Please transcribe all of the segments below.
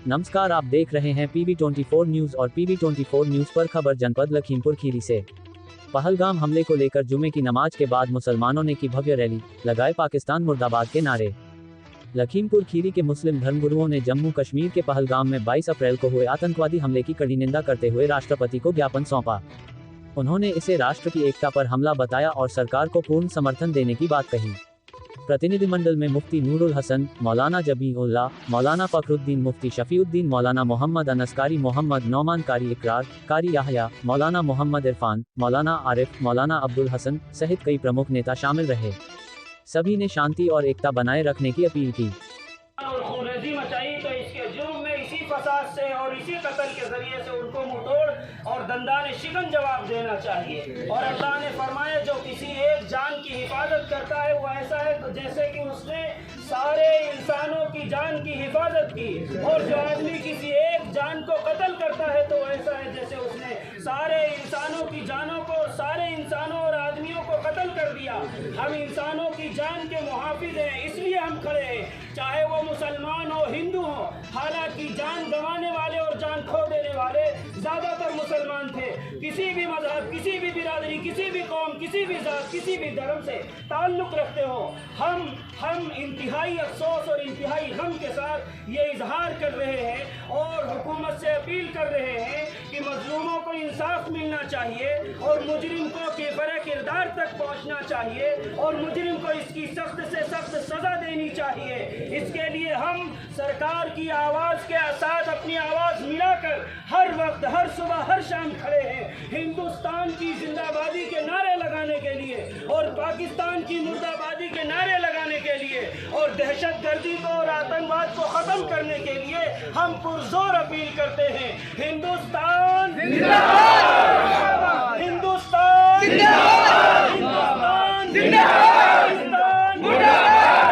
नमस्कार, आप देख रहे हैं PB24 न्यूज और PB24 न्यूज पर खबर जनपद लखीमपुर खीरी से। पहलगाम हमले को लेकर जुमे की नमाज के बाद मुसलमानों ने की भव्य रैली, लगाए पाकिस्तान मुर्दाबाद के नारे। लखीमपुर खीरी के मुस्लिम धर्मगुरुओं ने जम्मू कश्मीर के पहलगाम में 22 अप्रैल को हुए आतंकवादी हमले की कड़ी निंदा करते हुए राष्ट्रपति को ज्ञापन सौंपा। उन्होंने इसे राष्ट्र की एकता पर हमला बताया और सरकार को पूर्ण समर्थन देने की बात कही। प्रतिनिधिमंडल में मुफ्ती नूरुल हसन, मौलाना जबीउल्लाह, मौलाना फखरुद्दीन, मुफ्ती शफीउद्दीन, मौलाना मोहम्मद अनस कारी, मोहम्मद नौमान कारी इकरार, कारी याहया, मौलाना मोहम्मद इरफान, मौलाना आरिफ, मौलाना अब्दुल हसन सहित कई प्रमुख नेता शामिल रहे। सभी ने शांति और एकता बनाए रखने की अपील की। तो इसके जुर्म में इसी फसाद से और इसी कत्ल के जरिए से उनको मुंहतोड़ और दंदाने शिकन जवाब देना चाहिए। और अल्लाह ने फरमाया, जो किसी एक जान की हिफाजत करता है वो ऐसा है तो जैसे कि उसने सारे इंसानों की जान की हिफाजत की, और जो आदमी किसी एक जान को कत्ल करता है तो ऐसा है जैसे उसने सारे इंसानों की जानों को, सारे इंसानों और आदमियों को कत्ल कर दिया। हम इंसानों की जान के मुहाफिज हैं, इसलिए हम खड़े हैं, चाहे वो मुसलमान हो हिंदू हो। हालांकि जान गंवाने वाले और जान खो देने वाले ज्यादातर मुसलमान थे। किसी भी मजहब, किसी भी बिरादरी, किसी भी कौम, किसी भी जात, किसी भी धर्म से ताल्लुक रखते हो, हम इंतहाई अफसोस और इंतहाई गम के साथ ये इजहार कर रहे हैं और हुकूमत से अपील कर रहे हैं कि मजलूमों को इंसाफ मिलना चाहिए और मुजरिम को केफरे किरदार तक पहुंचना चाहिए और मुजरिम को इसकी सख्त से सख्त सजा देनी चाहिए। इसके लिए हम सरकार की आवाज के साथ अपनी आवाज मिलाकर हर वक्त, हर सुबह, हर शाम खड़े हैं, हिंदुस्तान की जिंदाबादी के नारे लगाने के लिए और पाकिस्तान की मुर्दाबादी के नारे लगाने के लिए और दहशतगर्दी को और आतंकवाद को खत्म करने के लिए हम पुरजोर अपील करते हैं। हिंदुस्तान जिंदाबाद, हिंदुस्तान जिंदाबाद, हिंदुस्तान जिंदाबाद,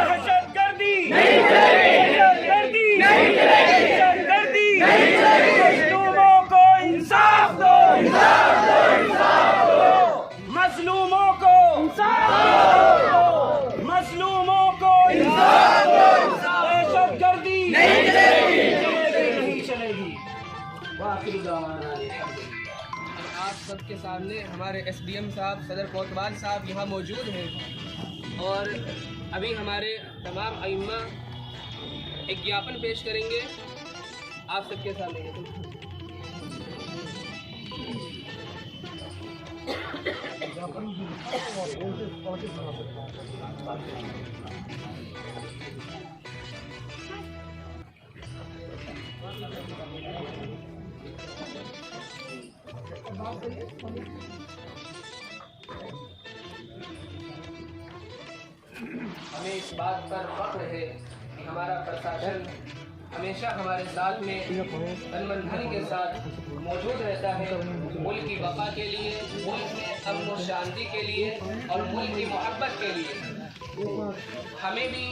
दहशतगर्दी नहीं चलेगी, दहशतगर्दी नहीं चलेगी, दहशतगर्दी नहीं चलेगी। मजलूमों को इंसाफ दो, इंसाफ दो, इंसाफ दो, मजलूमों को इंसाफ दो, मजलूमों को इंसाफ दो, दहशतगर्दी नहीं चलेगी, नहीं चलेगी। आप सबके सामने हमारे SDM साहब, सदर कोतवाल साहब यहाँ मौजूद हैं और अभी हमारे तमाम अइम्मा एक ज्ञापन पेश करेंगे आप सबके सामने। हमें इस बात पर फख्र है कि हमारा प्रशासन हमेशा हमारे साथ में तन मन धन के साथ मौजूद रहता है, मुल्क की बका के लिए, मुल्क में अमन और शांति के लिए और मुल्क की मोहब्बत के लिए। हमें भी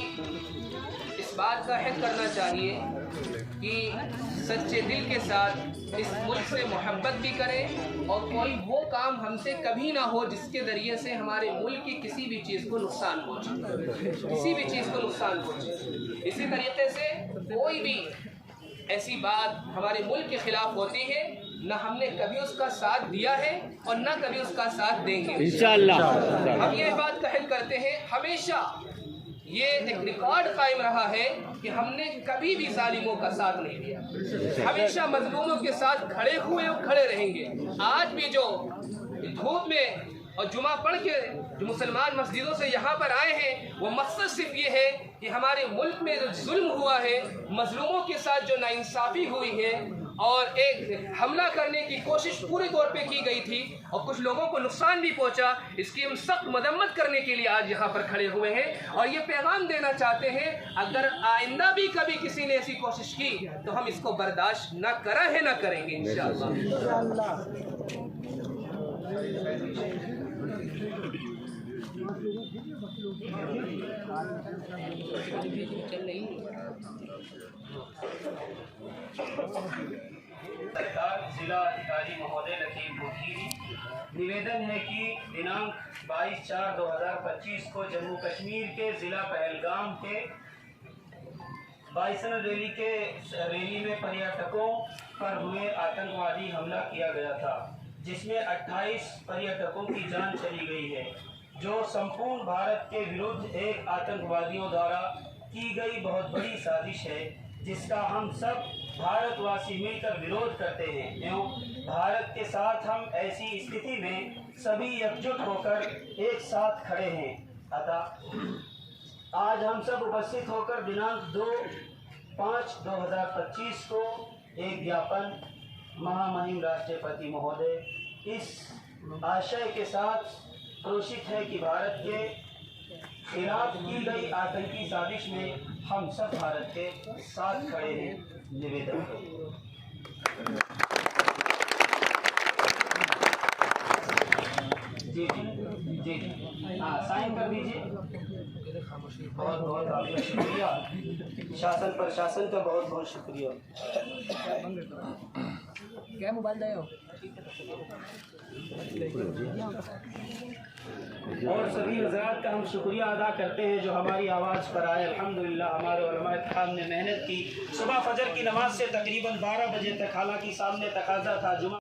इस बात का हित करना चाहिए कि सच्चे दिल के साथ इस मुल्क से मोहब्बत भी करें और कोई वो काम हमसे कभी ना हो जिसके ज़रिए से हमारे मुल्क की किसी भी चीज़ को नुकसान पहुँचे, किसी भी चीज़ को नुकसान पहुँचे। इसी तरीके से कोई भी ऐसी बात हमारे मुल्क के ख़िलाफ़ होती है, न हमने कभी उसका साथ दिया है और न कभी उसका साथ देंगे इंशाअल्लाह। हम ये बात का हित करते हैं, हमेशा ये एक रिकॉर्ड कायम रहा है कि हमने कभी भी जालिमों का साथ नहीं दिया, हमेशा मजलूमों के साथ खड़े हुए और खड़े रहेंगे। आज भी जो धूप में और जुमा पढ़ के जो मुसलमान मस्जिदों से यहाँ पर आए हैं, वो मकसद सिर्फ ये है कि हमारे मुल्क में जो जुल्म हुआ है, मजलूमों के साथ जो नाइंसाफ़ी हुई है और एक हमला करने की कोशिश पूरे तौर पे की गई थी और कुछ लोगों को नुकसान भी पहुंचा, इसकी हम सख्त मदम्मत करने के लिए आज यहाँ पर खड़े हुए हैं और ये पैगाम देना चाहते हैं, अगर आइंदा भी कभी किसी ने ऐसी कोशिश की तो हम इसको बर्दाश्त न करा है, न करेंगे इंशाअल्लाह। जिला अधिकारी महोदय लखीमपुर खीरी, निवेदन है कि दिनांक 22/4/2025 को जम्मू कश्मीर के ज़िला पहलगाम के बाइसन रैली में पर्यटकों पर हुए आतंकवादी हमला किया गया था, जिसमें 28 पर्यटकों की जान चली गई है, जो संपूर्ण भारत के विरुद्ध एक आतंकवादियों द्वारा की गई बहुत बड़ी साजिश है, जिसका हम सब भारतवासी मिलकर विरोध करते हैं एवं भारत के साथ हम ऐसी स्थिति में सभी एकजुट होकर एक साथ खड़े हैं। अतः आज हम सब उपस्थित होकर दिनांक 2/5/2025 को एक ज्ञापन महामहिम राष्ट्रपति महोदय इस आशय के साथ प्रोषित है कि भारत के खिलाफ की गई आतंकी साजिश में हम सब भारत के साथ खड़े हैं। निवेदन जी जी हाँ, साइन कर दीजिए। बहुत बहुत आपका शुक्रिया, शासन प्रशासन का बहुत बहुत शुक्रिया। क्या मोबाइल दे हो? और सभी हजरात का हम शुक्रिया अदा करते हैं जो हमारी आवाज़ पर आए। अल्हम्दुलिल्लाह हमारे उलमाए किराम ने मेहनत की। सुबह फजर की नमाज से तकरीबन 12 बजे तक, हालांकि सामने तकाजा था जुमा